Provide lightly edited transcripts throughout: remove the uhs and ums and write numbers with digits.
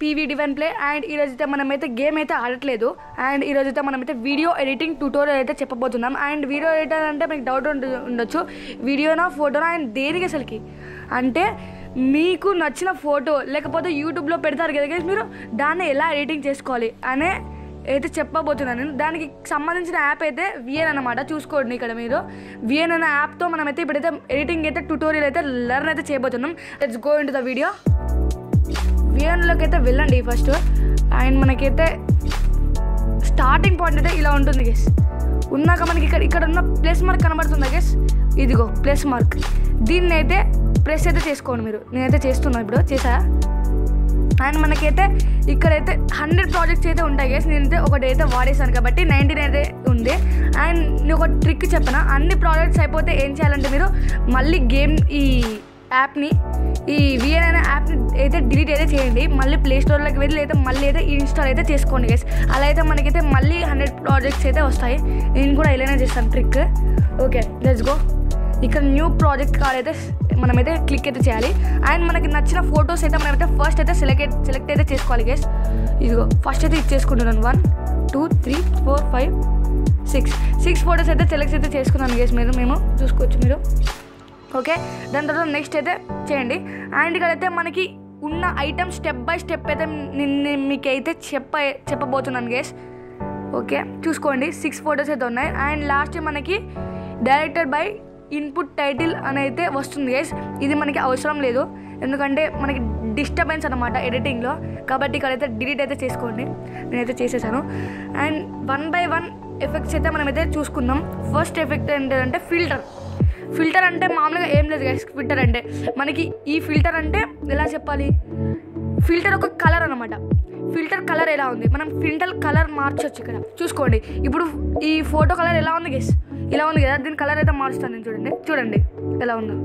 PV divine play. And ఈరోజైతే మనమైతే game అయితే ఆడట్లేదు. అండ్ ఈరోజైతే మనమైతే వీడియో ఎడిటింగ్ ట్యూటోరియల్ అయితే చెప్పబోతున్నాం. అండ్ వీడియో ఎడిటర్ అంటే మీకు డౌట్ ఉండొచ్చు, వీడియోనా ఫోటోనా అండ్ దేనికి అసలుకి అంటే మీకు నచ్చిన ఫోటో లేకపోతే యూట్యూబ్లో పెడతారు కదా మీరు, దాన్ని ఎలా ఎడిటింగ్ చేసుకోవాలి అనే అయితే చెప్పబోతున్నాను. దానికి సంబంధించిన యాప్ అయితే విఎన్ అన్నమాట. చూసుకోండి ఇక్కడ మీరు విఎన్ అనే యాప్తో మనమైతే ఇప్పుడైతే ఎడిటింగ్ అయితే ట్యూటోరియల్ అయితే లెర్న్ అయితే చేయబోతున్నాం. Let's go into the video. విఎన్లోకి అయితే వెళ్ళండి ఫస్ట్. అండ్ మనకైతే స్టార్టింగ్ పాయింట్ అయితే ఇలా ఉంటుంది గెస్. ఉన్నాక మనకి ఇక్కడ ఉన్న ప్లస్ మార్క్ కనబడుతుందా గెస్, ఇదిగో ప్లస్ మార్క్. దీన్ని అయితే ప్రెస్ అయితే చేసుకోండి మీరు. నేనైతే చేస్తున్నాను, ఇప్పుడు చేసా. అండ్ మనకైతే ఇక్కడైతే 100 ప్రాజెక్ట్స్ అయితే ఉంటాయి గైస్. నేనైతే ఒకటి అయితే వాడేసాను కాబట్టి 19 అయితే ఉంది. అండ్ నేను ఒక ట్రిక్ చెప్పనా, అన్ని ప్రాజెక్ట్స్ అయిపోతే ఏం చేయాలంటే మీరు మళ్ళీ గేమ్ ఈ యాప్ని, ఈ విఎన్ అనే యాప్ని అయితే డిలీట్ అయితే చేయండి. మళ్ళీ ప్లేస్టోర్లోకి వెళ్ళి అయితే మళ్ళీ అయితే ఇన్స్టాల్ అయితే చేసుకోండి గైస్. అలా అయితే మనకైతే మళ్ళీ 100 ప్రాజెక్ట్స్ అయితే వస్తాయి. నేను కూడా ఇలానే చేస్తాను ట్రిక్. Okay let's go. ఇక్కడ న్యూ ప్రాజెక్ట్ కార్డ్ అయితే మనమైతే క్లిక్ అయితే చేయాలి. అండ్ మనకి నచ్చిన ఫొటోస్ అయితే మనమైతే ఫస్ట్ అయితే సెలెక్ట్ అయితే చేసుకోవాలి గైస్. ఇదిగో ఫస్ట్ అయితే ఇది చేసుకుంటున్నాను. 1 2 3 4 5 6 ఫొటోస్ అయితే సెలెక్ట్ అయితే చేసుకున్నాను గైస్. మేము చూసుకోవచ్చు మీరు. ఓకే, దాని తర్వాత నెక్స్ట్ అయితే చేయండి. అండ్ ఇక్కడైతే మనకి ఉన్న ఐటమ్ స్టెప్ బై స్టెప్ అయితే మీకైతే చెప్పబోతున్నాను గైస్. ఓకే చూసుకోండి, 6 ఫొటోస్ అయితే ఉన్నాయి. అండ్ లాస్ట్ మనకి డైరెక్టెడ్ బై ఇన్పుట్ టైటిల్ అని అయితే వస్తుంది గైస్. ఇది మనకి అవసరం లేదు, ఎందుకంటే మనకి డిస్టర్బెన్స్ అనమాట ఎడిటింగ్లో. కాబట్టి ఇక్కడైతే డిలీట్ అయితే చేసుకోండి. నేనైతే చేసేసాను. అండ్ 1 by 1 ఎఫెక్ట్స్ అయితే మనమైతే చూసుకుందాం. ఫస్ట్ ఎఫెక్ట్ ఏంటంటే ఫిల్టర్ అంటే మామూలుగా ఏం లేదు గైస్. ఫిల్టర్ అంటే మనకి ఈ ఫిల్టర్ అంటే ఎలా చెప్పాలి, ఫిల్టర్ ఒక కలర్ అనమాట. ఫిల్టర్ కలర్ ఎలా ఉంది, మనం ఫిల్టర్ కలర్ మార్చొచ్చు. ఇక్కడ చూసుకోండి, ఇప్పుడు ఈ ఫోటో కలర్ ఎలా ఉంది గైస్, ఇలా ఉంది కదా. దీని కలర్ అయితే మారుస్తాను నేను. చూడండి ఎలా ఉందో.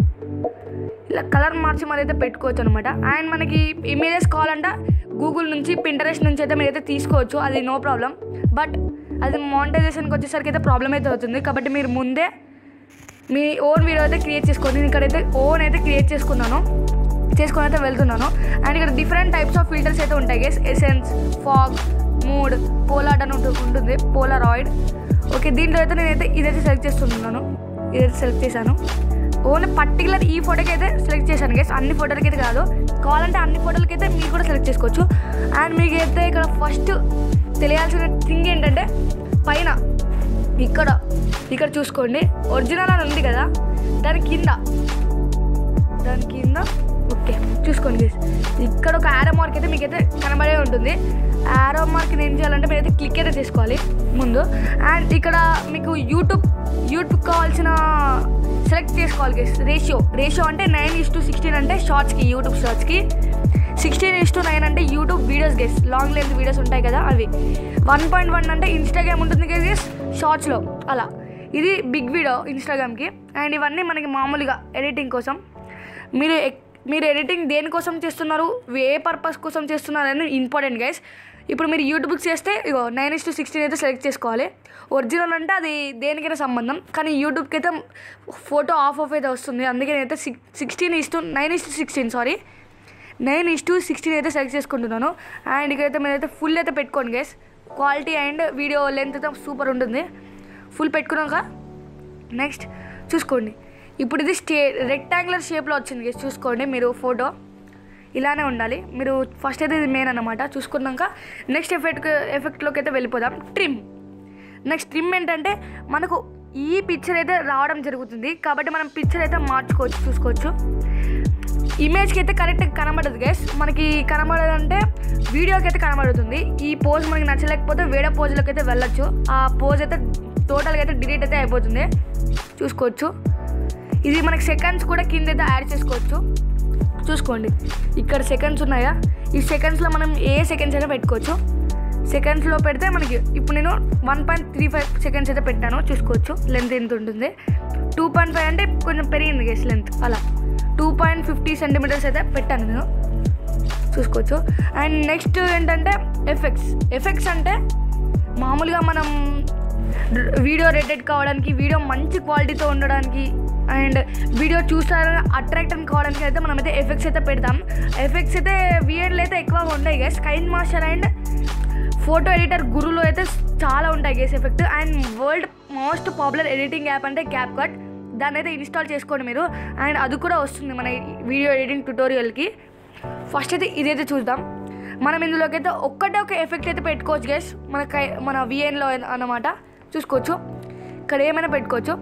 ఇలా కలర్ మార్చి మరి అయితే పెట్టుకోవచ్చు అనమాట. అండ్ మనకి ఇమేజెస్ కావాలంటే గూగుల్ నుంచి, పింటరెస్ట్ నుంచి అయితే మీరైతే తీసుకోవచ్చు, అది నో ప్రాబ్లం. బట్ అది మానిటైజేషన్కి వచ్చేసరికి అయితే ప్రాబ్లం అయితే అవుతుంది. కాబట్టి మీరు ముందే మీ ఓన్ వీడియో అయితే క్రియేట్ చేసుకోండి. నేను ఇక్కడైతే ఓన్ అయితే క్రియేట్ చేసుకొని అయితే వెళ్తున్నాను. అండ్ ఇక్కడ డిఫరెంట్ టైప్స్ ఆఫ్ ఫిల్టర్స్ అయితే ఉంటాయి guys. Essence, fog, mood, Pollard అని ఉంటుంది, పోలారాయిడ్. ఓకే, దీంట్లో అయితే నేనైతే ఇదైతే సెలెక్ట్ చేస్తున్నాను. ఇదైతే సెలెక్ట్ చేశాను. ఓన్లీ పర్టికులర్ ఈ ఫోటోకి అయితే సెలెక్ట్ చేశాను గైస్, అన్ని ఫోటోలకి అయితే కాదు. కావాలంటే అన్ని ఫోటోలకి అయితే మీరు కూడా సెలెక్ట్ చేసుకోవచ్చు. అండ్ మీకు అయితే ఇక్కడ ఫస్ట్ తెలియాల్సిన థింగ్ ఏంటంటే పైన ఇక్కడ చూసుకోండి, ఒరిజినల్ అని ఉంది కదా, దాని కింద ఓకే చూసుకోండి గైస్. ఇక్కడ ఒక యారో మార్క్ అయితే మీకైతే కనబడే ఉంటుంది. యారో మార్క్ని ఏం చేయాలంటే మీరైతే క్లిక్ అయితే చేసుకోవాలి ముందు. అండ్ ఇక్కడ మీకు యూట్యూబ్ కావాల్సిన సెలెక్ట్ చేసుకోవాలి గైస్. రేషియో అంటే 9:16 అంటే షార్ట్స్కి, యూట్యూబ్ షార్ట్స్కి. 16:9 అంటే YouTube videos guys, long length videos ఉంటాయి కదా అవి. 1.1 అంటే ఇన్స్టాగ్రామ్ ఉంటుంది గైస్ షార్ట్స్లో, అలా. ఇది బిగ్ వీడియో ఇన్స్టాగ్రామ్కి. అండ్ ఇవన్నీ మనకి మామూలుగా ఎడిటింగ్ కోసం. మీరు ఎడిటింగ్ దేనికోసం చేస్తున్నారు, ఏ పర్పస్ కోసం చేస్తున్నారు అని ఇంపార్టెంట్ గైస్. ఇప్పుడు మీరు యూట్యూబ్కి చేస్తే ఇగో 9:16 అయితే సెలెక్ట్ చేసుకోవాలి. ఒరిజినల్ అంటే అది దేనికైనా సంబంధం, కానీ యూట్యూబ్కి అయితే ఫోటో ఆఫ్ అయితే వస్తుంది. అందుకే నేనైతే 9:16 అయితే సెలెక్ట్ చేసుకుంటున్నాను. అండ్ ఇక్కడైతే మీరైతే ఫుల్ అయితే పెట్టుకోండి guys. Quality and video length అయితే సూపర్ ఉంటుంది. ఫుల్ పెట్టుకున్నాక నెక్స్ట్ చూసుకోండి, ఇప్పుడు ఇది రెక్టాంగులర్ షేప్లో వచ్చింది గైస్. చూసుకోండి మీరు, ఫోటో ఇలానే ఉండాలి. మీరు ఫస్ట్ అయితే ఇది మెయిన్ అన్నమాట. చూసుకున్నాక నెక్స్ట్ ఎఫెక్ట్లోకి అయితే వెళ్ళిపోదాం. నెక్స్ట్ ట్రిమ్ ఏంటంటే మనకు ఈ పిక్చర్ అయితే రావడం జరుగుతుంది కాబట్టి మనం పిక్చర్ అయితే మార్చుకోవచ్చు. చూసుకోవచ్చు, ఇమేజ్కి అయితే కరెక్ట్గా కనబడదు గైస్. మనకి కనబడదంటే వీడియోకి అయితే కనబడుతుంది. ఈ పోజ్ మనకి నచ్చలేకపోతే వేరే పోజ్లోకి అయితే వెళ్ళొచ్చు. ఆ పోజ్ అయితే టోటల్గా అయితే డిలీట్ అయితే అయిపోతుంది. చూసుకోవచ్చు, ఇది మనకి సెకండ్స్ కూడా కింద అయితే యాడ్ చేసుకోవచ్చు. చూసుకోండి ఇక్కడ సెకండ్స్ ఉన్నాయా, ఈ సెకండ్స్లో మనం ఏ సెకండ్స్ అయినా పెట్టుకోవచ్చు. సెకండ్స్లో పెడితే మనకి ఇప్పుడు నేను 1.35 సెకండ్స్ అయితే పెట్టాను. చూసుకోవచ్చు లెంత్ ఎంత ఉంటుంది. 2.5 అంటే కొంచెం పెరిగింది గైస్ లెంత్, అలా 2.50 సెంటీమీటర్స్ అయితే పెట్టాను నేను. చూసుకోవచ్చు. అండ్ నెక్స్ట్ ఏంటంటే ఎఫెక్ట్స్ అంటే మామూలుగా మనం వీడియో రెడెడ్ కావడానికి, వీడియో మంచి క్వాలిటీతో ఉండడానికి అండ్ వీడియో చూస్తారని అట్రాక్ట్ కావడానికి అయితే మనమైతే ఎఫెక్ట్స్ అయితే పెడతాం. ఎఫెక్ట్స్ అయితే విఎన్లో అయితే ఎక్కువగా ఉంటాయి guys. KineMaster and photo editor గురులో అయితే చాలా ఉంటాయి guys effect. And world most popular editing app అంటే క్యాప్కట్. దాన్ని అయితే ఇన్స్టాల్ చేసుకోండి మీరు. అండ్ అది కూడా వస్తుంది మన వీడియో ఎడిటింగ్ ట్యుటోరియల్కి. ఫస్ట్ అయితే ఇదైతే చూద్దాం. మనం ఇందులోకి అయితే ఒక్కటే ఒక ఎఫెక్ట్ అయితే పెట్టుకోవచ్చు గైస్. మన విఎన్లో అన్నమాట. చూసుకోవచ్చు ఇక్కడ ఏమైనా పెట్టుకోవచ్చు.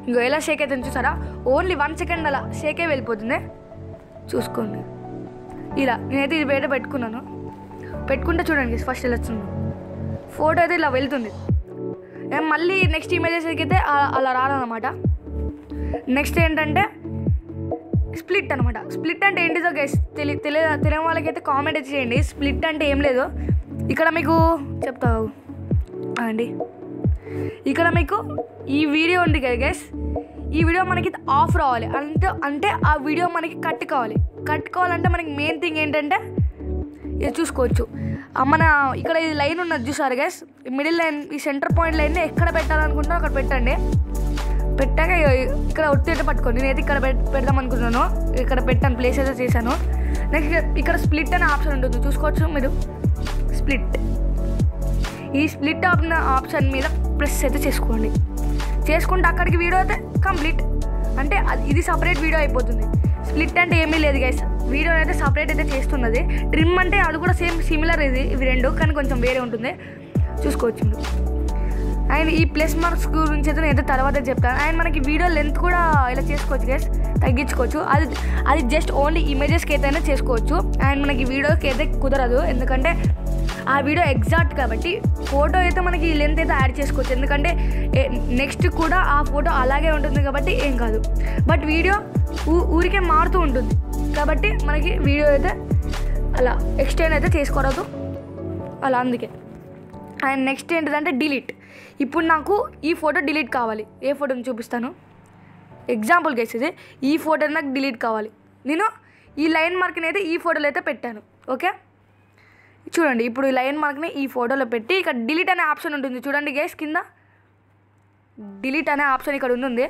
ఇంకో ఎలా షేక్ అయితే చూసారా, ఓన్లీ 1 సెకండ్ అలా షేకే వెళ్ళిపోతుంది. చూసుకోండి ఇలా. నేనైతే ఇది బయట పెట్టుకున్నాను. పెట్టుకుంటే చూడండి ఫస్ట్ ఇలా వస్తుంది ఫోటో అయితే ఇలా వెళ్తుంది. మళ్ళీ నెక్స్ట్ ఇమేజెస్కి అయితే అలా రాదన్నమాట. నెక్స్ట్ ఏంటంటే స్ప్లిట్ అనమాట. స్ప్లిట్ అంటే ఏంటిదో గైస్ తెలియని వాళ్ళకైతే కామెంట్ అయితే చేయండి. స్ప్లిట్ అంటే ఏం లేదు. ఇక్కడ మీకు చెప్తావు అండి. ఇక్కడ మీకు ఈ వీడియో ఉంది కదా గైస్, ఈ వీడియో మనకి ఆఫ్ రావాలి అంటే ఆ వీడియో మనకి కట్ కావాలంటే మనకి మెయిన్ థింగ్ ఏంటంటే ఇది చూసుకోవచ్చు. మన ఇక్కడ ఈ లైన్ ఉన్నది చూసారు గైస్, మిడిల్ లైన్, ఈ సెంటర్ పాయింట్ లైన్ని ఎక్కడ పెట్టాలనుకుంటున్నా అక్కడ పెట్టండి. పెట్టాక ఇక్కడ ఒత్తి అయితే పట్టుకోండి. నేనైతే ఇక్కడ పెడదాం అనుకుంటున్నాను. ఇక్కడ పెట్టాను, ప్లేస్ అయితే చేశాను. నెక్స్ట్ ఇక్కడ స్ప్లిట్ అనే ఆప్షన్ ఉంటుంది, చూసుకోవచ్చు మీరు. ఈ స్ప్లిట్ ఆప్షన్ మీద ప్రెస్ అయితే చేసుకుంటే అక్కడికి వీడియో అయితే కంప్లీట్. అంటే ఇది సపరేట్ వీడియో అయిపోతుంది. స్ప్లిట్ అంటే ఏమీ లేదు గైస్, వీడియో అయితే సపరేట్ అయితే చేస్తున్నది. ట్రిమ్ అంటే అది కూడా సేమ్ సిమిలర్ ఇవి రెండు, కానీ కొంచెం వేరే ఉంటుంది. చూసుకోవచ్చు. అండ్ ఈ ప్లస్ మార్క్స్ గురించి అయితే నేనైతే తర్వాత చెప్తాను. అండ్ మనకి వీడియో లెంత్ కూడా ఇలా చేసుకోవచ్చు గైస్, తగ్గించుకోవచ్చు. అది జస్ట్ ఓన్లీ ఇమేజెస్కి అయితేనే చేసుకోవచ్చు. అండ్ మనకి వీడియోకి అయితే కుదరదు, ఎందుకంటే ఆ వీడియో ఎగ్జాక్ట్ కాబట్టి. ఫోటో అయితే మనకి లెంత్ అయితే యాడ్ చేసుకోవచ్చు, ఎందుకంటే నెక్స్ట్ కూడా ఆ ఫోటో అలాగే ఉంటుంది కాబట్టి ఏం కాదు. బట్ వీడియో ఊరికే మారుతూ ఉంటుంది కాబట్టి మనకి వీడియో అయితే అలా ఎక్స్టెండ్ అయితే చేసుకోరాదు అలా, అందుకే. అండ్ నెక్స్ట్ ఏంటిదంటే డిలీట్. ఇప్పుడు నాకు ఈ ఫోటో డిలీట్ కావాలి. ఏ ఫోటోని చూపిస్తాను, ఎగ్జాంపుల్ గైస్ ఇది. ఈ ఫోటో నాకు డిలీట్ కావాలి. నేను ఈ లైన్ మార్క్ని అయితే ఈ ఫోటోలో అయితే పెట్టాను. ఓకే, చూడండి. ఇప్పుడు ఈ లైన్ మార్క్ని ఈ ఫోటోలో పెట్టి ఇక్కడ డిలీట్ అనే ఆప్షన్ ఉంటుంది చూడండి గైస్, కింద డిలీట్ అనే ఆప్షన్ ఇక్కడ ఉంది.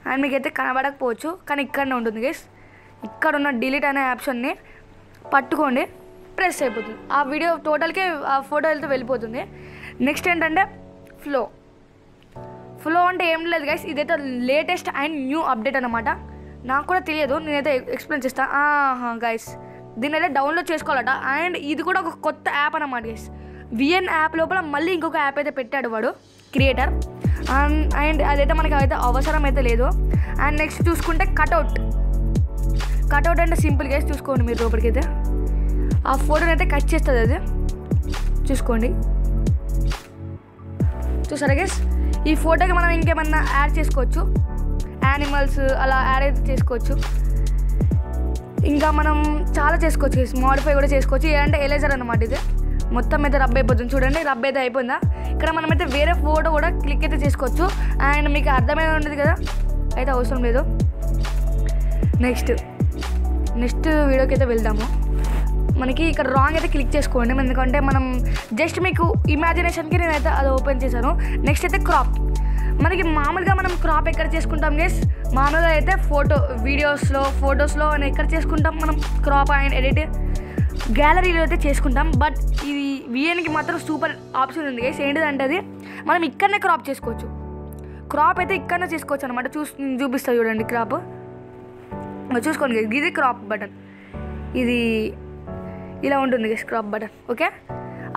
అండ్ మీకైతే కనబడకపోవచ్చు, కానీ ఇక్కడనే ఉంటుంది గైస్. ఇక్కడ ఉన్న డిలీట్ అనే ఆప్షన్ని పట్టుకోండి, ప్రెస్ అయిపోతుంది. ఆ వీడియో టోటల్కి ఆ ఫోటో వెళ్తే వెళ్ళిపోతుంది. నెక్స్ట్ ఏంటంటే ఫ్లో అంటే ఏం లేదు గైస్, ఇదైతే లేటెస్ట్ అండ్ న్యూ అప్డేట్ అనమాట. నాకు కూడా తెలియదు, నేనైతే ఎక్స్ప్లెయిన్ చేస్తాను గైస్. దీన్ని అయితే డౌన్లోడ్ చేసుకోవాలట. అండ్ ఇది కూడా ఒక కొత్త యాప్ అన్నమాట గైస్. విఎన్ యాప్ లోపల మళ్ళీ ఇంకొక యాప్ అయితే పెట్టాడు వాడు క్రియేటర్. అండ్ అదైతే మనకి అయితే అవసరం అయితే లేదు. అండ్ నెక్స్ట్ చూసుకుంటే కట్అవుట్ అంటే సింపుల్ గైస్, చూసుకోండి మీరు. లోపలికైతే ఆ ఫోటోని అయితే కట్ చేస్తుంది అది, చూసుకోండి. చూసారా గైస్, ఈ ఫోటోకి మనం ఇంకేమన్నా యాడ్ చేసుకోవచ్చు, యానిమల్స్ అలా యాడ్ అయితే చేసుకోవచ్చు. ఇంకా మనం చాలా చేసుకోవచ్చు గైస్, మోడిఫై కూడా చేసుకోవచ్చు. ఏంటంటే ఎరేజర్ అనమాట. ఇది మొత్తం అయితే రబ్ అయిపోతుంది చూడండి, రబ్ అయితే అయిపోయిందా. ఇక్కడ మనమైతే వేరే ఫోటో కూడా క్లిక్ అయితే చేసుకోవచ్చు. అండ్ మీకు అర్థమైనా ఉంటుంది కదా, అయితే అవసరం లేదు. నెక్స్ట్ వీడియోకి అయితే వెళ్దాము. మనకి ఇక్కడ రాంగ్ అయితే క్లిక్ చేసుకోండి, ఎందుకంటే మనం జస్ట్ మీకు ఇమాజినేషన్కి నేనైతే అది ఓపెన్ చేశాను. నెక్స్ట్ అయితే క్రాప్. మనకి మామూలుగా మనం క్రాప్ ఎక్కడ చేసుకుంటాం గైస్, మామూలుగా అయితే ఫొటోస్లో ఎక్కడ చేసుకుంటాం మనం క్రాప్ అండ్ ఎడిట్, గ్యాలరీలో అయితే చేసుకుంటాం. బట్ ఇది విఎన్కి మాత్రం సూపర్ ఆప్షన్ ఉంది గైస్. ఏంటిదంటే అది మనం ఇక్కడనే క్రాప్ చేసుకోవచ్చు. క్రాప్ అయితే ఇక్కడనే చేసుకోవచ్చు అనమాట. చూపిస్తా చూడండి. క్రాప్ చూసుకోండి గైస్, ఇది క్రాప్ బటన్. ఇది ఇలా ఉంటుంది గైస్ క్రాప్ బటన్. ఓకే,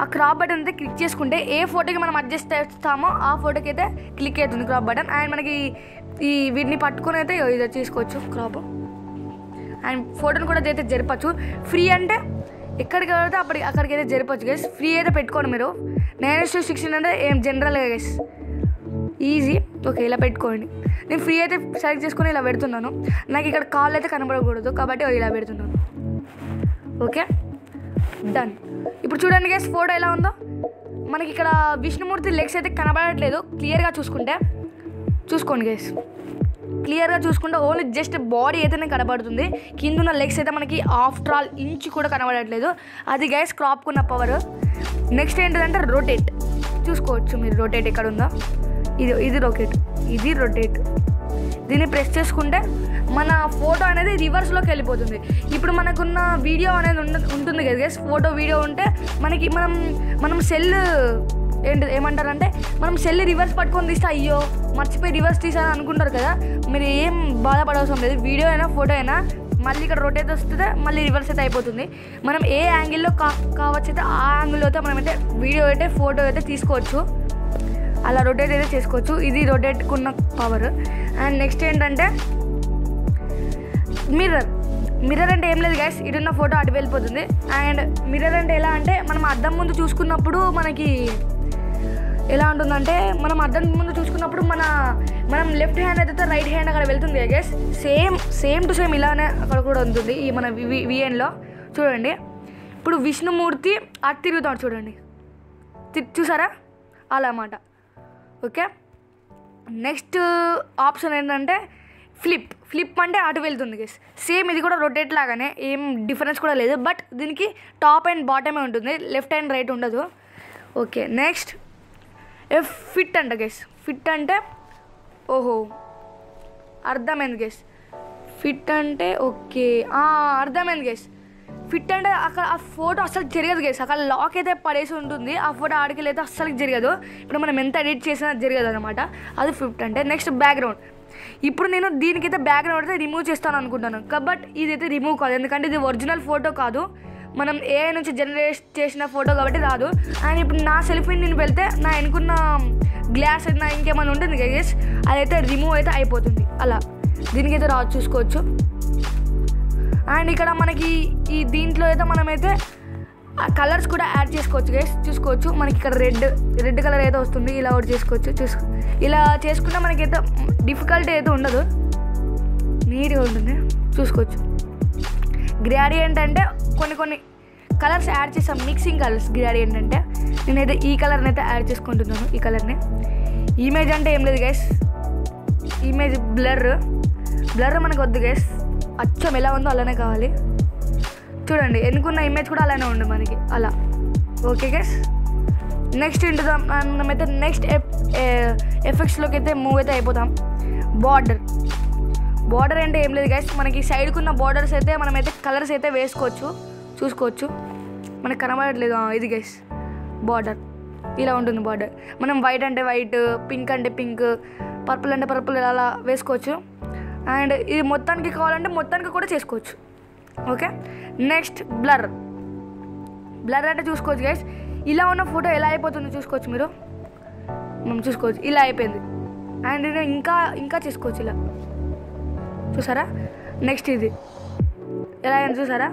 ఆ క్రాప్ బటన్ అయితే క్లిక్ చేసుకుంటే ఏ ఫోటోకి మనం అడ్జస్ట్ చేస్తామో ఆ ఫోటోకి అయితే క్లిక్ అవుతుంది క్రాప్ బటన్. అండ్ మనకి వీటిని పట్టుకొని అయితే ఇది చేసుకోవచ్చు క్రాప్. అండ్ ఫోటోని కూడా అయితే జరపచ్చు. ఫ్రీ అంటే ఎక్కడికి వెళ్తే అక్కడికి అయితే జరపచ్చు గైస్. ఫ్రీ అయితే పెట్టుకోండి మీరు. 9:16 అంటే ఏం జనరల్గా గైస్, ఈజీ. ఓకే, ఇలా పెట్టుకోండి. నేను ఫ్రీ అయితే సెలెక్ట్ చేసుకొని ఇలా పెడుతున్నాను. నాకు ఇక్కడ కాల్ అయితే కనబడకూడదు కాబట్టి ఇలా పెడుతున్నాను. Okay, done. ఇప్పుడు చూడండి గైస్ ఫోటో ఎలా ఉందో. మనకి ఇక్కడ విష్ణుమూర్తి లెగ్స్ అయితే కనబడట్లేదు. క్లియర్గా చూసుకోండి గైస్. క్లియర్గా చూసుకుంటే ఓన్లీ జస్ట్ బాడీ అయితేనే కనబడుతుంది. కింద ఉన్న లెగ్స్ అయితే మనకి ఆఫ్టర్ ఆల్ ఇంచ్ కూడా కనబడట్లేదు. అది గైస్ క్రాప్కున్న పవర్. నెక్స్ట్ ఏంటంటే రొటేట్. చూసుకోవచ్చు మీరు రొటేట్ ఎక్కడ ఉందో. ఇది రొటేట్. దీన్ని ప్రెస్ చేసుకుంటే మన ఫోటో అనేది రివర్స్లోకి వెళ్ళిపోతుంది. ఇప్పుడు మనకున్న వీడియో అనేది ఉంటుంది కదా గైస్, ఫోటో వీడియో ఉంటే మనకి మనం సెల్ ఏమంటారంటే మనం సెల్ రివర్స్ పట్టుకొని తీస్తే అయ్యో మర్చిపోయి రివర్స్ తీసాను అనుకుంటారు కదా. మీరు ఏం బాధపడవసరం లేదు. వీడియో అయినా ఫోటో అయినా మళ్ళీ ఇక్కడ రొటేట్ వస్తే మళ్ళీ రివర్స్ అయితే అయిపోతుంది. మనం ఏ యాంగిల్లో కావచ్చు అయితే ఆ యాంగిల్లో అయితే మనమైతే వీడియో అయితే ఫోటో అయితే తీసుకోవచ్చు. అలా రొటేట్ అయితే చేసుకోవచ్చు. ఇది రొటేట్కున్న పవర్. అండ్ నెక్స్ట్ ఏంటంటే మిర్రర్ అంటే ఏం లేదు గైస్, ఇటున్న ఫోటో అటు వెళ్ళిపోతుంది. అండ్ మిర్రర్ అంటే ఎలా అంటే మనం అద్దం ముందు చూసుకున్నప్పుడు మనకి ఎలా ఉంటుందంటే మనం అద్దం ముందు చూసుకున్నప్పుడు మనం లెఫ్ట్ హ్యాండ్ అయితే రైట్ హ్యాండ్ అక్కడ వెళ్తుంది కదా గైస్, సేమ్ టు సేమ్ ఇలానే అక్కడ కూడా ఉంటుంది. ఈ మన విఎన్లో చూడండి. ఇప్పుడు విష్ణుమూర్తి అటు తిరుగుతాడు చూడండి, చూసారా అలా అన్నమాట. ఓకే, నెక్స్ట్ ఆప్షన్ ఏంటంటే ఫ్లిప్ అంటే అటు వెళ్తుంది గైస్. సేమ్ ఇది కూడా రొటేట్ లాగానే, ఏం డిఫరెన్స్ కూడా లేదు. బట్ దీనికి టాప్ అండ్ బాటమే ఉంటుంది, లెఫ్ట్ అండ్ రైట్ ఉండదు. ఓకే, నెక్స్ట్ ఫిట్ అంట గైస్. ఫిట్ అంటే ఓహో అర్థమైంది గైస్. ఫిట్ అంటే ఓకే అర్థమైంది గైస్. ఫిట్ అంటే అక్కడ ఆ ఫోటో అస్సలు జరగదు గైస్, అక్కడ లాక్ అయితే పడేసి ఉంటుంది. ఆ ఫోటో ఆడికి అయితే అస్సలు జరగదు. ఇప్పుడు మనం ఎంత ఎడిట్ చేసినా జరగదు అనమాట. అది ఫిట్ అంటే. Next background. ఇప్పుడు నేను దీనికైతే బ్యాక్గ్రౌండ్ అయితే రిమూవ్ చేస్తాను అనుకుంటాను, బట్ ఇదైతే రిమూవ్ కాదు, ఎందుకంటే ఇది ఒరిజినల్ ఫోటో కాదు, మనం ఏఐ నుంచి జనరేట్ చేసిన ఫోటో కాబట్టి రాదు. అండ్ ఇప్పుడు నా సెల్ఫీని నేను వెళ్తే నా వెనుకున్న గ్లాస్ అయినా ఇంకేమైనా ఉంటుంది గైస్, అదైతే రిమూవ్ అయితే అయిపోతుంది. అలా దీనికైతే రాదు, చూసుకోవచ్చు. అండ్ ఇక్కడ మనకి ఈ దీంట్లో అయితే మనమైతే కలర్స్ కూడా యాడ్ చేసుకోవచ్చు గైస్, చూసుకోవచ్చు. మనకి ఇక్కడ రెడ్ కలర్ అయితే వస్తుంది, ఇలా ఒకటి చేసుకోవచ్చు. ఇలా చేసుకుంటే మనకైతే డిఫికల్టీ అయితే ఉండదు, నీట్గా ఉంటుంది, చూసుకోవచ్చు. గ్రేడియంట్ అంటే కొన్ని కలర్స్ యాడ్ చేసాం, మిక్సింగ్ కలర్స్. గ్రేడియంట్ అంటే నేనైతే ఈ కలర్ని అయితే యాడ్ చేసుకుంటున్నాను, ఈ కలర్ని. ఇమేజ్ అంటే ఏం లేదు గైస్, ఇమేజ్ బ్లర్ మనకు వద్దు గైస్, అచ్చం ఎలా ఉందో అలానే కావాలి. చూడండి ఎన్నుకున్న ఇమేజ్ కూడా అలానే ఉంది మనకి, అలా. ఓకే గైస్, నెక్స్ట్ ఇంటుదాం. మనమైతే నెక్స్ట్ ఎఫెక్ట్స్లోకి అయితే మూవ్ అయితే అయిపోతాం. బార్డర్ అంటే ఏం లేదు గైస్, మనకి సైడ్కున్న బార్డర్స్ అయితే మనమైతే కలర్స్ అయితే వేసుకోవచ్చు, చూసుకోవచ్చు. మనకు కనబడట్లేదు, ఇది గైస్ బార్డర్, ఇలా ఉంటుంది బార్డర్. మనం వైట్ అంటే వైట్, పింక్ అంటే పింక్, పర్పుల్ అంటే పర్పుల్, అలా వేసుకోవచ్చు. అండ్ ఇది మొత్తానికి కావాలంటే మొత్తానికి కూడా చేసుకోవచ్చు. ఓకే, నెక్స్ట్ బ్లర్ అంటే చూసుకోవచ్చు గైస్, ఇలా ఉన్న ఫోటో ఎలా అయిపోతుందో చూసుకోవచ్చు మీరు, మనం చూసుకోవచ్చు, ఇలా అయిపోయింది. అండ్ నేను ఇంకా చేసుకోవచ్చు, ఇలా చూసారా. నెక్స్ట్ ఇది ఎలా అయింది చూసారా,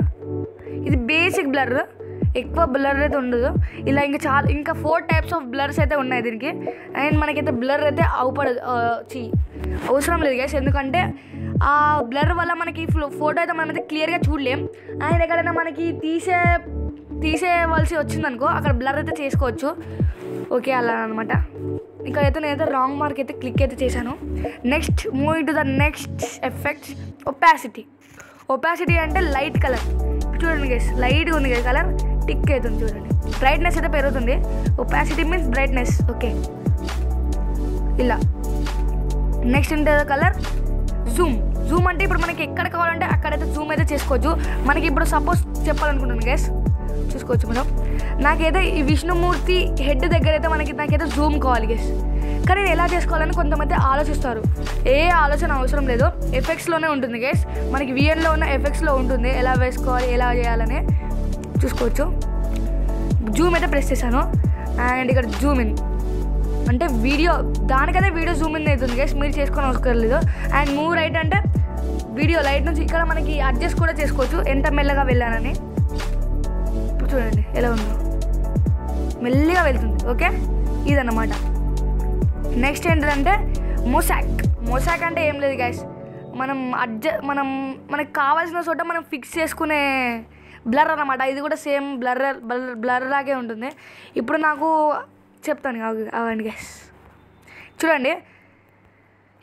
ఇది బేసిక్ బ్లర్, ఎక్కువ బ్లర్ అయితే ఉండదు. ఇలా ఇంకా 4 టైప్స్ ఆఫ్ బ్లర్స్ అయితే ఉన్నాయి దీనికి. అండ్ మనకైతే బ్లర్ అయితే అవసరం లేదు గైస్, ఎందుకంటే ఆ బ్లర్ వల్ల మనకి ఫోటో అయితే మనమైతే క్లియర్గా చూడలేం. అండ్ ఎక్కడైనా మనకి తీసేయవలసి వచ్చిందనుకో అక్కడ బ్లర్ అయితే చేసుకోవచ్చు. ఓకే, అలా అనమాట. ఇక్కడైతే నేనైతే రాంగ్ మార్క్ అయితే క్లిక్ అయితే చేశాను. Next moving to the next effect, opacity అంటే లైట్ కలర్. చూడండి గైస్, లైట్గా ఉంది కదా కలర్, టిక్ అవుతుంది చూడండి. బ్రైట్నెస్ అయితే పెరుగుతుంది, ఒపాసిటీ మీన్స్ బ్రైట్నెస్. ఓకే, ఇలా. నెక్స్ట్ ఉంటుంది కలర్ జూమ్ అంటే ఇప్పుడు మనకి ఎక్కడ కావాలంటే అక్కడైతే జూమ్ అయితే చేసుకోవచ్చు. మనకి ఇప్పుడు సపోజ్ చెప్పాలనుకుంటున్నాను గైస్, చూసుకోవచ్చు మనం. నాకైతే ఈ విష్ణుమూర్తి హెడ్ దగ్గర అయితే నాకైతే జూమ్ కావాలి గైస్, కానీ నేను ఎలా చేసుకోవాలని కొంతమంది ఆలోచిస్తారు. ఏ ఆలోచన అవసరం లేదు, ఎఫెక్ట్స్లోనే ఉంటుంది గైస్. మనకి విఎన్లో ఉన్న ఎఫెక్ట్స్లో ఉంటుంది ఎలా వేసుకోవాలి, ఎలా చేయాలని చూసుకోవచ్చు. జూమ్ అయితే ప్రెస్ చేశాను. అండ్ ఇక్కడ జూమ్ ఇన్ అంటే దానికైతే వీడియో జూమ్ ఇన్ అవుతుంది గైస్, మీరు చేసుకొని అవసరం లేదు. అండ్ మూవ్ రైట్ అంటే వీడియో లైట్ నుంచి ఇక్కడ మనకి అడ్జస్ట్ కూడా చేసుకోవచ్చు, ఎంత మెల్లగా వెళ్ళానని. ఇప్పుడు చూడండి ఎలా ఉందో, మెల్లిగా వెళ్తుంది. ఓకే, ఇదన్నమాట. నెక్స్ట్ ఏంటంటే మొసాక్ అంటే ఏం లేదు గైస్, మనకు కావాల్సిన చోట మనం ఫిక్స్ చేసుకునే బ్లర్ అన్నమాట. ఇది కూడా సేమ్ బ్లర్ లాగే ఉంటుంది. ఇప్పుడు నాకు చెప్తాను అవండి గైస్, చూడండి.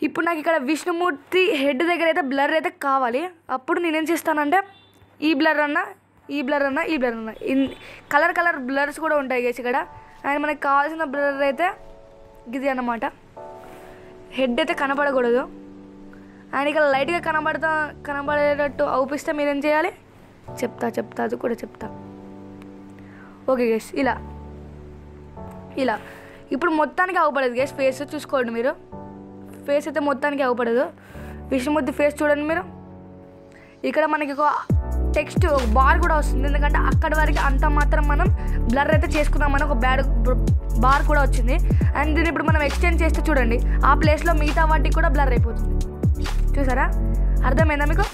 ఇప్పుడు నాకు ఇక్కడ విష్ణుమూర్తి హెడ్ దగ్గర అయితే బ్లర్ అయితే కావాలి. అప్పుడు నేనేం చేస్తానంటే ఈ బ్లర్ అన్నా కలర్ బ్లర్స్ కూడా ఉంటాయి గైస్ ఇక్కడ. అండ్ మనకి కావాల్సిన బ్లర్ అయితే ఇది అన్నమాట. హెడ్ అయితే కనపడకూడదు, అండ్ ఇక్కడ లైట్గా కనబడేటట్టు అవుపిస్తే మీరేం చేయాలి చెప్తా అది కూడా చెప్తా. ఓకే గైస్, ఇలా ఇప్పుడు మొత్తానికి అవపడదు గైస్. ఫేస్ చూసుకోండి మీరు, ఫేస్ అయితే మొత్తానికి అవపడదు. విష్ణుమూర్తి ఫేస్ చూడండి మీరు. ఇక్కడ మనకి ఒక టెక్స్ట్ ఒక బార్ కూడా వస్తుంది, ఎందుకంటే అక్కడి వరకు అంత మాత్రం మనం బ్లర్ అయితే చేసుకున్నామని ఒక బార్ కూడా వచ్చింది. అండ్ దీన్ని ఇప్పుడు మనం ఎక్స్టెండ్ చేస్తే చూడండి ఆ ప్లేస్లో మిగతా వాటికి కూడా బ్లర్ అయిపోతుంది. చూసారా, అర్థమైందా మీకు?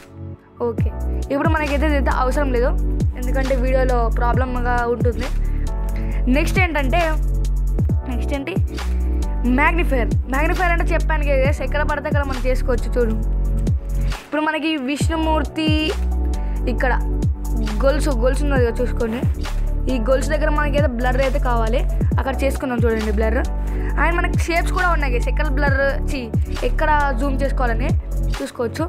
ఓకే, ఇప్పుడు మనకైతే ఇదైతే అవసరం లేదు, ఎందుకంటే వీడియోలో ప్రాబ్లమ్గా ఉంటుంది. నెక్స్ట్ ఏంటి మ్యాగ్నిఫైర్ అంటే చెప్పాను కదా, ఎక్కడ పడితే అక్కడ మనం చేసుకోవచ్చు. చూడు ఇప్పుడు మనకి విష్ణుమూర్తి ఇక్కడ గొలుసు ఉన్నది కదా, చూసుకోండి. ఈ గొలుసు దగ్గర మనకి ఏదో బ్లర్ అయితే కావాలి, అక్కడ చేసుకుందాం. చూడండి బ్లర్. అండ్ మనకి షేప్స్ కూడా ఉన్నాయి గైస్, ఎక్కడ జూమ్ చేసుకోవాలని చూసుకోవచ్చు.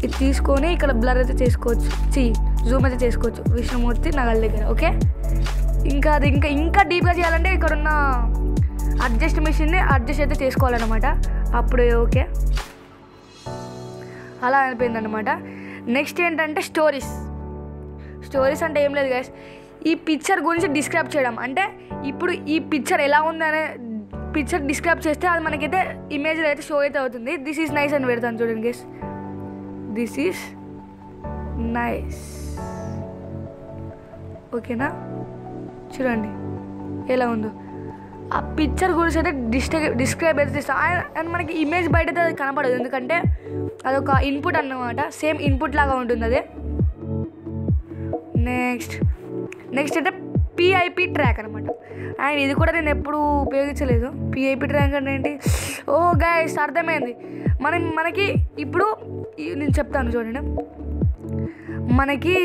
ఇది తీసుకొని ఇక్కడ బ్లర్ అయితే చేసుకోవచ్చు, జూమ్ అయితే చేసుకోవచ్చు విష్ణుమూర్తి నగల దగ్గర. ఓకే, ఇంకా డీప్గా చేయాలంటే ఇక్కడ ఉన్న అడ్జస్ట్ మిషన్ని అడ్జస్ట్ అయితే చేసుకోవాలన్నమాట, అప్పుడు ఓకే. అలా అయిపోయిందన్నమాట. నెక్స్ట్ ఏంటంటే స్టోరీస్ అంటే ఏం లేదు గైస్, ఈ పిక్చర్ గురించి డిస్క్రైబ్ చేయడం. అంటే ఇప్పుడు ఈ పిక్చర్ ఎలా ఉందనే పిక్చర్ డిస్క్రైబ్ చేస్తే అది మనకైతే ఇమేజ్ అయితే షో అయితే అవుతుంది. దిస్ ఈజ్ నైస్ అని పెడతాను చూడండి గైస్, దిస్ ఈజ్ నైస్. ఓకేనా, చూడండి ఎలా ఉందో. ఆ పిక్చర్ గురించి అయితే డిస్క్రైబ్ అయితే చేస్తాం. అండ్ మనకి ఇమేజ్ బయట అయితే అది కనపడదు, ఎందుకంటే అదొక ఇన్పుట్ అన్నమాట, సేమ్ ఇన్పుట్ లాగా ఉంటుంది అది. నెక్స్ట్ అయితే పిఐపి ట్రాక్ అనమాట. అండ్ ఇది కూడా నేను ఎప్పుడు ఉపయోగించలేదు. పిఐపి ట్రాక్ అంటే ఏంటి? ఓ గైస్, అర్థమైంది. మనకి ఇప్పుడు నేను చెప్తాను చూడండి. మనకి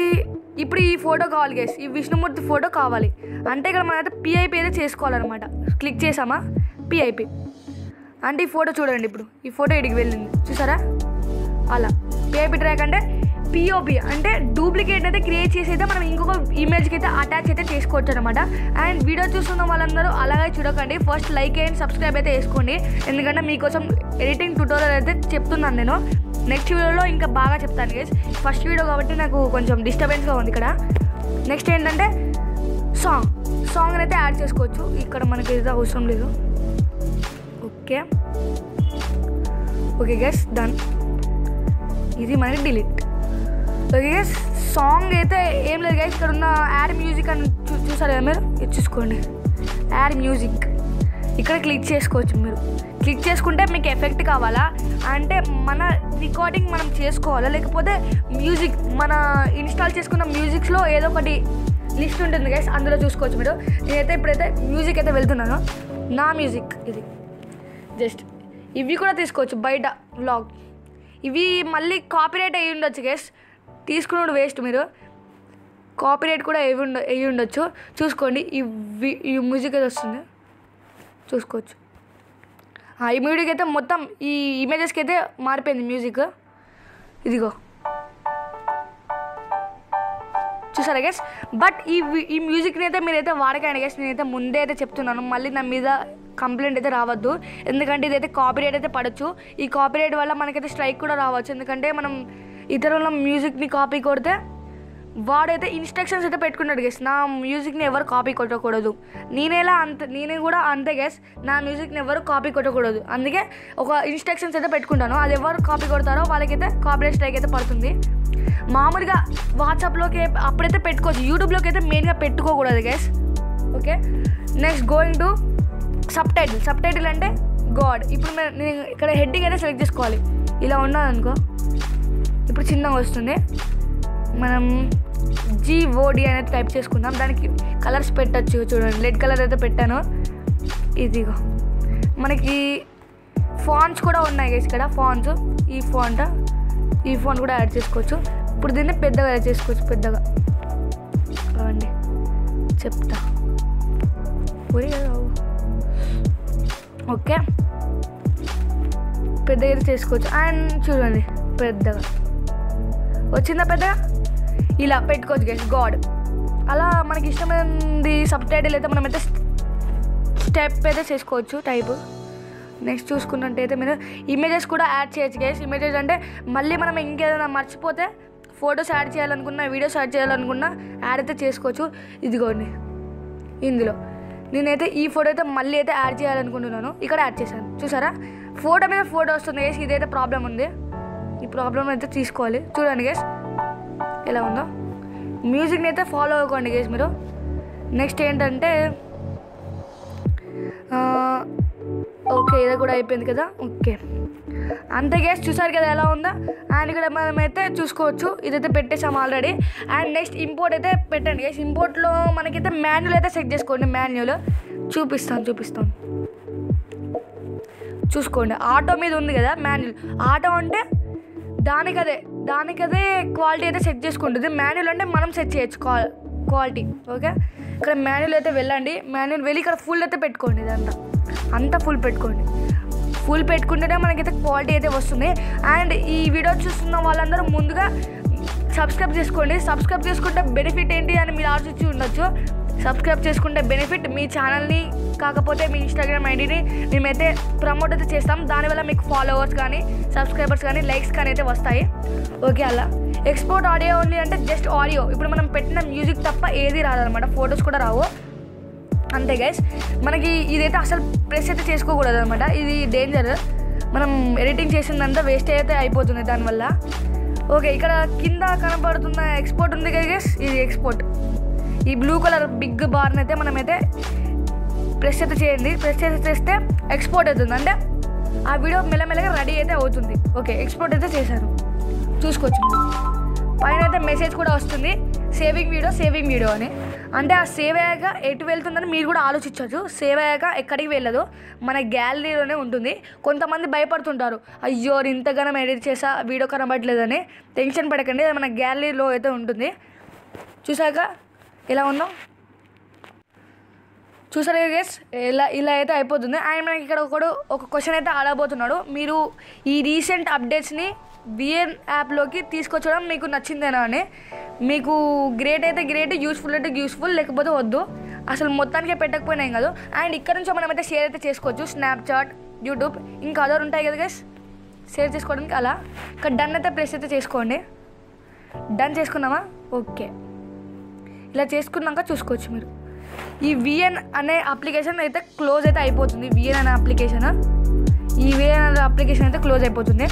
ఇప్పుడు ఈ ఫోటో కావాలి గైస్, ఈ విష్ణుమూర్తి ఫోటో కావాలి అంటే ఇక్కడ మనమైతే పిఐపి అయితే చేసుకోవాలన్నమాట. క్లిక్ చేసామా పిఐపి అంటే ఈ ఫోటో చూడండి. ఇప్పుడు ఈ ఫోటో ఇడికి వెళ్ళింది, చూసారా? అలా పిఐపి ట్రాక్ అంటే పిఓపి అంటే డూప్లికేట్ అయితే క్రియేట్ చేసి అయితే మనం ఇంకొక ఇమేజ్కి అయితే అటాచ్ అయితే చేసుకోవచ్చు అనమాట. అండ్ వీడియో చూస్తున్న వాళ్ళందరూ అలాగే చూడకండి, ఫస్ట్ లైక్ అండ్ సబ్స్క్రైబ్ అయితే వేసుకోండి, ఎందుకంటే మీకోసం ఎడిటింగ్ ట్యూటోరియల్ అయితే చెప్తున్నాను నేను. నెక్స్ట్ వీడియోలో ఇంకా బాగా చెప్తాను గైస్, ఫస్ట్ వీడియో కాబట్టి నాకు కొంచెం డిస్టర్బెన్స్గా ఉంది ఇక్కడ. నెక్స్ట్ ఏంటంటే సాంగ్ అయితే యాడ్ చేసుకోవచ్చు, ఇక్కడ మనకి అయితే అవసరం లేదు. Okay guys, done. ఇది మనకి డిలీట్. ఓకే గైస్, సాంగ్ అయితే ఏం లేదు గైస్, ఇక్కడ ఉన్న యాడ్ మ్యూజిక్ అని చూసారు కదా మీరు, ఇది చూసుకోండి. యాడ్ మ్యూజిక్ ఇక్కడ క్లిక్ చేసుకోవచ్చు. మీరు క్లిక్ చేసుకుంటే మీకు ఎఫెక్ట్ కావాలా అంటే మన రికార్డింగ్ మనం చేసుకోవాలా, లేకపోతే మ్యూజిక్ మన ఇన్స్టాల్ చేసుకున్న మ్యూజిక్స్లో ఏదో ఒకటి లిస్ట్ ఉంటుంది గైస్, అందులో చూసుకోవచ్చు మీరు. నేనైతే ఇప్పుడైతే మ్యూజిక్ అయితే వెళ్తున్నాను, నా మ్యూజిక్ ఇది. జస్ట్ ఇవి కూడా తీసుకోవచ్చు బయట వ్లాగ్, ఇవి మళ్ళీ కాపీరైట్ అయ్యి ఉండొచ్చు గైస్, తీసుకున్నాడు వేస్ట్. మీరు కాపీరైట్ కూడా అయ్యి ఉండొచ్చు, చూసుకోండి. ఈ మ్యూజిక్ అయితే వస్తుంది, చూసుకోవచ్చు. ఈ మ్యూజిక్ అయితే మొత్తం ఈ ఇమేజెస్కి అయితే మారిపోయింది మ్యూజిక్, ఇదిగో చూసారా గైస్. బట్ ఈ మ్యూజిక్ని అయితే మీరైతే వాడకండి గైస్, నేనైతే ముందే అయితే చెప్తున్నాను, మళ్ళీ నా మీద కంప్లైంట్ అయితే రావద్దు, ఎందుకంటే ఇదైతే కాపీరైట్ అయితే పడవచ్చు. ఈ కాపీరైట్ వల్ల మనకైతే స్ట్రైక్ కూడా రావచ్చు, ఎందుకంటే మనం ఇతరుల మ్యూజిక్ని కాపీ కొడితే వాడైతే ఇన్స్ట్రక్షన్స్ అయితే పెట్టుకున్నాడు గైస్, నా మ్యూజిక్ని ఎవరు కాపీ కొట్టకూడదు. నేను కూడా అంతే గైస్, నా మ్యూజిక్ని ఎవరు కాపీ కొట్టకూడదు, అందుకే ఒక ఇన్స్ట్రక్షన్స్ అయితే పెట్టుకుంటాను. అది ఎవరు కాపీ కొడతారో వాళ్ళకైతే కాపీరైట్ స్ట్రైక్ అయితే పడుతుంది. మామూలుగా వాట్సాప్లోకి అప్పుడైతే పెట్టుకోవచ్చు, యూట్యూబ్లోకి అయితే మెయిన్గా పెట్టుకోకూడదు guys. Okay, next going to sub title అంటే గాడ్. ఇప్పుడు నేను ఇక్కడ హెడ్డింగ్ అయితే సెలెక్ట్ చేసుకోవాలి, ఇలా ఉన్నది అనుకో, ఇప్పుడు చిన్నగా వస్తుంది. మనం GOD అనేది టైప్ చేసుకుందాం, దానికి కలర్స్ పెట్టచ్చు. చూడండి రెడ్ కలర్ అయితే పెట్టాను, ఇదిగో. మనకి ఫాంట్స్ కూడా ఉన్నాయి గైస్ ఇక్కడ, ఫాంట్స్ ఈ ఫాంట్ కూడా యాడ్ చేసుకోవచ్చు. ఇప్పుడు దీన్ని పెద్దగా యాడ్ చేసుకోవచ్చు, పెద్దగా అండి చెప్తా. ఓకే, పెద్దగా అయితే చేసుకోవచ్చు. అండ్ చూడండి పెద్దగా వచ్చిందా, పెద్దగా ఇలా పెట్టుకోవచ్చు గైస్, గాడ్. అలా మనకి ఇష్టమైనది సబ్ టైటిల్ అయితే మనమైతే స్టెప్ అయితే చేసుకోవచ్చు టైపు. నెక్స్ట్ చూసుకున్నట్టయితే మీరు ఇమేజెస్ కూడా యాడ్ చేయొచ్చు గైస్. ఇమేజెస్ అంటే మళ్ళీ మనం ఇంకేదైనా మర్చిపోతే ఫొటోస్ యాడ్ చేయాలనుకున్నా, వీడియోస్ యాడ్ చేయాలనుకున్నా యాడ్ అయితే చేసుకోవచ్చు. ఇదిగోండి ఇందులో నేనైతే ఈ ఫోటో అయితే మళ్ళీ అయితే యాడ్ చేయాలనుకుంటున్నాను. ఇక్కడ యాడ్ చేశాను, చూసారా ఫోటో మీద ఫోటో వస్తుంది గైస్. ఇదైతే ప్రాబ్లం ఉంది, ఈ ప్రాబ్లం అయితే తీసుకోవాలి. చూడండి గైస్ ఎలా ఉందో. మ్యూజిక్ని అయితే ఫాలో అవ్వకండి గైస్ మీరు. నెక్స్ట్ ఏంటంటే ఓకే ఇది కూడా అయిపోయింది కదా. ఓకే అంతే గైస్, చూసారు కదా ఎలా ఉందో. అండ్ ఇక్కడ మనమైతే చూసుకోవచ్చు, ఇదైతే పెట్టేసాం ఆల్రెడీ. అండ్ నెక్స్ట్ ఇంపోర్ట్ అయితే పెట్టండి గైస్. ఇంపోర్ట్లో మనకైతే మాన్యువల్ అయితే సెట్ చేసుకోండి. మాన్యువల్ చూపిస్తాను చూసుకోండి. ఆటో మీద ఉంది కదా మాన్యువల్. ఆటో అంటే దానికదే క్వాలిటీ అయితే సెట్ చేసుకుంటుంది. మాన్యువల్ అంటే మనం సెట్ చేయొచ్చు క్వాలిటీ. ఓకే ఇక్కడ మాన్యువల్ అయితే వెళ్ళండి. మాన్యువల్ వెళ్ళి ఇక్కడ ఫుల్ అయితే పెట్టుకోండి. ఇదంతా అంతా ఫుల్ పెట్టుకోండి. ఫుల్ పెట్టుకుంటేనే మనకైతే క్వాలిటీ అయితే వస్తుంది. అండ్ ఈ వీడియో చూస్తున్న వాళ్ళందరూ ముందుగా సబ్స్క్రైబ్ చేసుకోండి. సబ్స్క్రైబ్ చేసుకుంటే బెనిఫిట్ ఏంటి అని మీరు ఆలోచించి ఉండొచ్చు. సబ్స్క్రైబ్ చేసుకుంటే బెనిఫిట్ మీ ఛానల్ని కాకపోతే మీ ఇన్స్టాగ్రామ్ ఐడిని మేమైతే ప్రమోట్ అయితే చేస్తాం. దానివల్ల మీకు ఫాలోవర్స్ కానీ సబ్స్క్రైబర్స్ కానీ లైక్స్ కానీ అయితే వస్తాయి. ఓకే అలా ఎక్స్పోర్ట్ ఆడియో ఓన్లీ అంటే జస్ట్ ఆడియో. ఇప్పుడు మనం పెట్టిన మ్యూజిక్ తప్ప ఏది రాదనమాట, ఫొటోస్ కూడా రావు. అంతే గైస్, మనకి ఇదైతే అసలు ప్రెస్ అయితే చేసుకోకూడదు అనమాట. ఇది డేంజర్. మనం ఎడిటింగ్ చేసిందంతా వేస్ట్ అయితే అయిపోతుంది దానివల్ల. ఓకే ఇక్కడ కింద కనబడుతున్న ఎక్స్పోర్ట్ ఉంది కదా గైస్, ఇది ఎక్స్పోర్ట్. ఈ బ్లూ కలర్ బిగ్ బార్ని అయితే మనమైతే ప్రెస్ అయితే చేయండి. ప్రెస్ చేస్తే ఎక్స్పోర్ట్ అవుతుంది, అంటే ఆ వీడియో మెల్లమెల్లగా రెడీ అయితే అవుతుంది. ఓకే ఎక్స్పోర్ట్ అయితే చేశాను, చూసుకోవచ్చు. పైన అయితే మెసేజ్ కూడా వస్తుంది, సేవింగ్ వీడియో అని. అంటే ఆ సేవ్ అయ్యాక ఎటు వెళ్తుందని మీరు కూడా ఆలోచించవచ్చు. సేవ్ అయ్యాక ఎక్కడికి వెళ్ళదు, మన గ్యాలరీలోనే ఉంటుంది. కొంతమంది భయపడుతుంటారు, అయ్యో ఇంతగానం ఎడిట్ చేసా వీడియో కనబడలేదని. టెన్షన్ పడకండి, అది మన గ్యాలరీలో అయితే ఉంటుంది. చూసాక ఎలా ఉందో చూసారు గైస్, ఇలా అయితే అయిపోతుంది. అండ్ మనకి ఇక్కడ ఒక క్వశ్చన్ అయితే అడగబోతున్నాడు, మీరు ఈ రీసెంట్ అప్డేట్స్ని విఎన్ యాప్లోకి తీసుకొచ్చడం మీకు నచ్చిందేనా అని. మీకు గ్రేట్ అయితే గ్రేట్, యూస్ఫుల్ అయితే యూస్ఫుల్, లేకపోతే వద్దు. అసలు మొత్తానికే పెట్టకపోయినా ఏం కాదు. అండ్ ఇక్కడ నుంచి మనమైతే షేర్ అయితే చేసుకోవచ్చు. స్నాప్చాట్, యూట్యూబ్, ఇంకా అదర్ ఉంటాయి కదా గైస్ షేర్ చేసుకోవడానికి. అలా ఇక్కడ డన్ అయితే ప్రెస్ అయితే చేసుకోండి. డన్ చేసుకున్నామా? ఓకే ఇలా చేసుకున్నాక చూసుకోవచ్చు మీరు. ఈ విఎన్ అనే అప్లికేషన్ అయితే క్లోజ్ అయితే అయిపోతుంది. విఎన్ అనే అప్లికేషన్ అయితే క్లోజ్ అయిపోతుంది.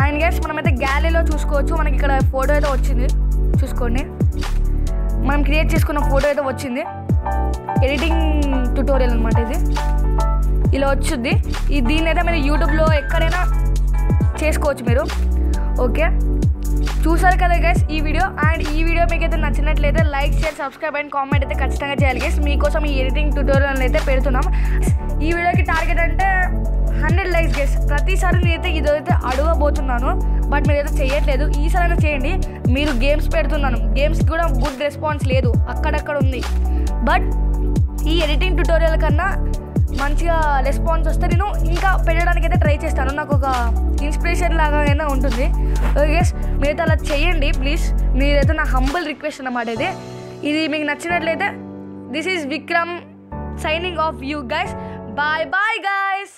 అండ్ గైస్ మనమైతే గ్యాలరీలో చూసుకోవచ్చు. మనకి ఇక్కడ ఫోటో అయితే వచ్చింది, చూసుకోండి. మనం క్రియేట్ చేసుకున్న ఫోటో అయితే వచ్చింది. ఎడిటింగ్ ట్యుటోరియల్ అనమాట ఇది. ఇలా వచ్చింది. దీన్ని అయితే మీరు యూట్యూబ్లో ఎక్కడైనా చేసుకోవచ్చు మీరు. ఓకే చూసారు కదా గైస్ ఈ వీడియో. అండ్ ఈ వీడియో మీకు అయితే నచ్చినట్లయితే like, share, subscribe and comment అయితే ఖచ్చితంగా చేయాలి గైస్. మీకోసం ఈ ఎడిటింగ్ ట్యుటోరియల్ అయితే పెడుతున్నాం. ఈ వీడియోకి టార్గెట్ అంటే 100 లైక్స్ గైస్. ప్రతిసారి నేనైతే ఇదైతే అడగబోతున్నాను, బట్ మీరైతే చేయట్లేదు. ఈసారి చేయండి. మీరు గేమ్స్ పెడుతున్నాను, గేమ్స్కి కూడా గుడ్ రెస్పాన్స్ లేదు, అక్కడక్కడ ఉంది. బట్ ఈ ఎడిటింగ్ ట్యుటోరియల్ కన్నా మంచిగా రెస్పాన్స్ వస్తే నేను ఇంకా పెట్టడానికి అయితే ట్రై చేస్తాను. నాకు ఒక ఇన్స్పిరేషన్ లాగా అయినా ఉంటుంది. ఓకే మీరైతే అలా చేయండి ప్లీజ్. మీరైతే నా హంబుల్ రిక్వెస్ట్ అన్నమాట ఇది మీకు నచ్చినట్లయితే. This is Vikram signing off you guys. Bye bye guys.